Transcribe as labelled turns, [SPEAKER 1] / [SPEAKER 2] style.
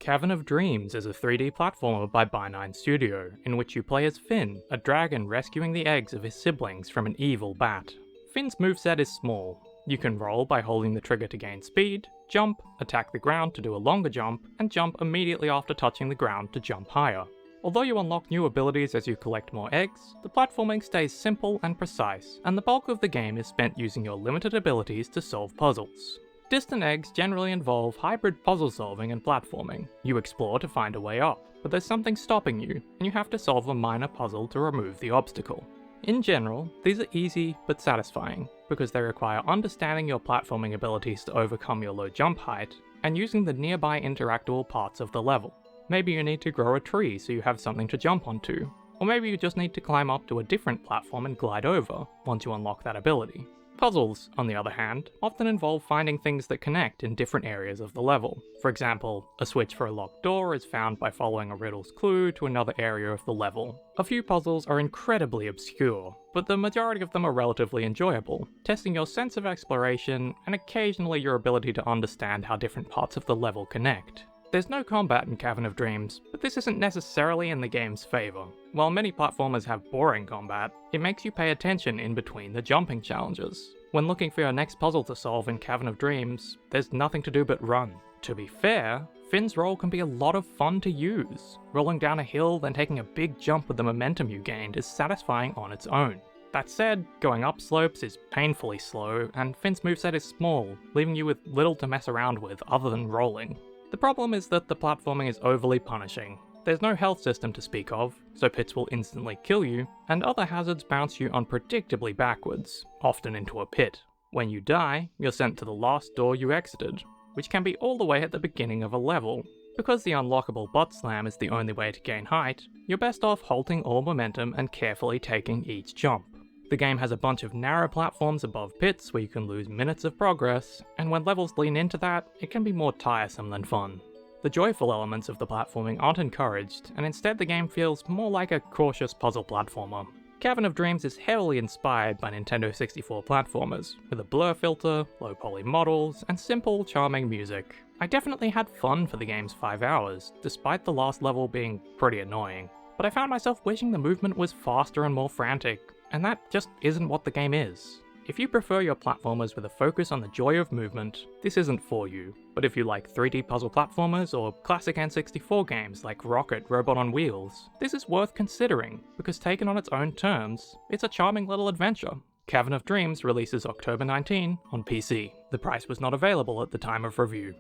[SPEAKER 1] Cavern of Dreams is a 3D platformer by By9 Studio, in which you play as Finn, a dragon rescuing the eggs of his siblings from an evil bat. Finn's moveset is small. You can roll by holding the trigger to gain speed, jump, attack the ground to do a longer jump, and jump immediately after touching the ground to jump higher. Although you unlock new abilities as you collect more eggs, the platforming stays simple and precise, and the bulk of the game is spent using your limited abilities to solve puzzles. Distant eggs generally involve hybrid puzzle solving and platforming. You explore to find a way up, but there's something stopping you, and you have to solve a minor puzzle to remove the obstacle. In general, these are easy but satisfying, because they require understanding your platforming abilities to overcome your low jump height, and using the nearby interactable parts of the level. Maybe you need to grow a tree so you have something to jump onto, or maybe you just need to climb up to a different platform and glide over, once you unlock that ability. Puzzles, on the other hand, often involve finding things that connect in different areas of the level. For example, a switch for a locked door is found by following a riddle's clue to another area of the level. A few puzzles are incredibly obscure, but the majority of them are relatively enjoyable, testing your sense of exploration and occasionally your ability to understand how different parts of the level connect. There's no combat in Cavern of Dreams, but this isn't necessarily in the game's favour. While many platformers have boring combat, it makes you pay attention in between the jumping challenges. When looking for your next puzzle to solve in Cavern of Dreams, there's nothing to do but run. To be fair, Finn's roll can be a lot of fun to use. Rolling down a hill, then taking a big jump with the momentum you gained is satisfying on its own. That said, going up slopes is painfully slow, and Finn's moveset is small, leaving you with little to mess around with other than rolling. The problem is that the platforming is overly punishing. There's no health system to speak of, so pits will instantly kill you, and other hazards bounce you unpredictably backwards, often into a pit. When you die, you're sent to the last door you exited, which can be all the way at the beginning of a level. Because the unlockable butt slam is the only way to gain height, you're best off halting all momentum and carefully taking each jump. The game has a bunch of narrow platforms above pits where you can lose minutes of progress, and when levels lean into that, it can be more tiresome than fun. The joyful elements of the platforming aren't encouraged, and instead the game feels more like a cautious puzzle platformer. Cavern of Dreams is heavily inspired by Nintendo 64 platformers, with a blur filter, low poly models, and simple, charming music. I definitely had fun for the game's 5 hours, despite the last level being pretty annoying, but I found myself wishing the movement was faster and more frantic, and that just isn't what the game is. If you prefer your platformers with a focus on the joy of movement, this isn't for you. But if you like 3D puzzle platformers or classic N64 games like Rocket Robot on Wheels, this is worth considering, because taken on its own terms, it's a charming little adventure. Cavern of Dreams releases October 19 on PC. The price was not available at the time of review.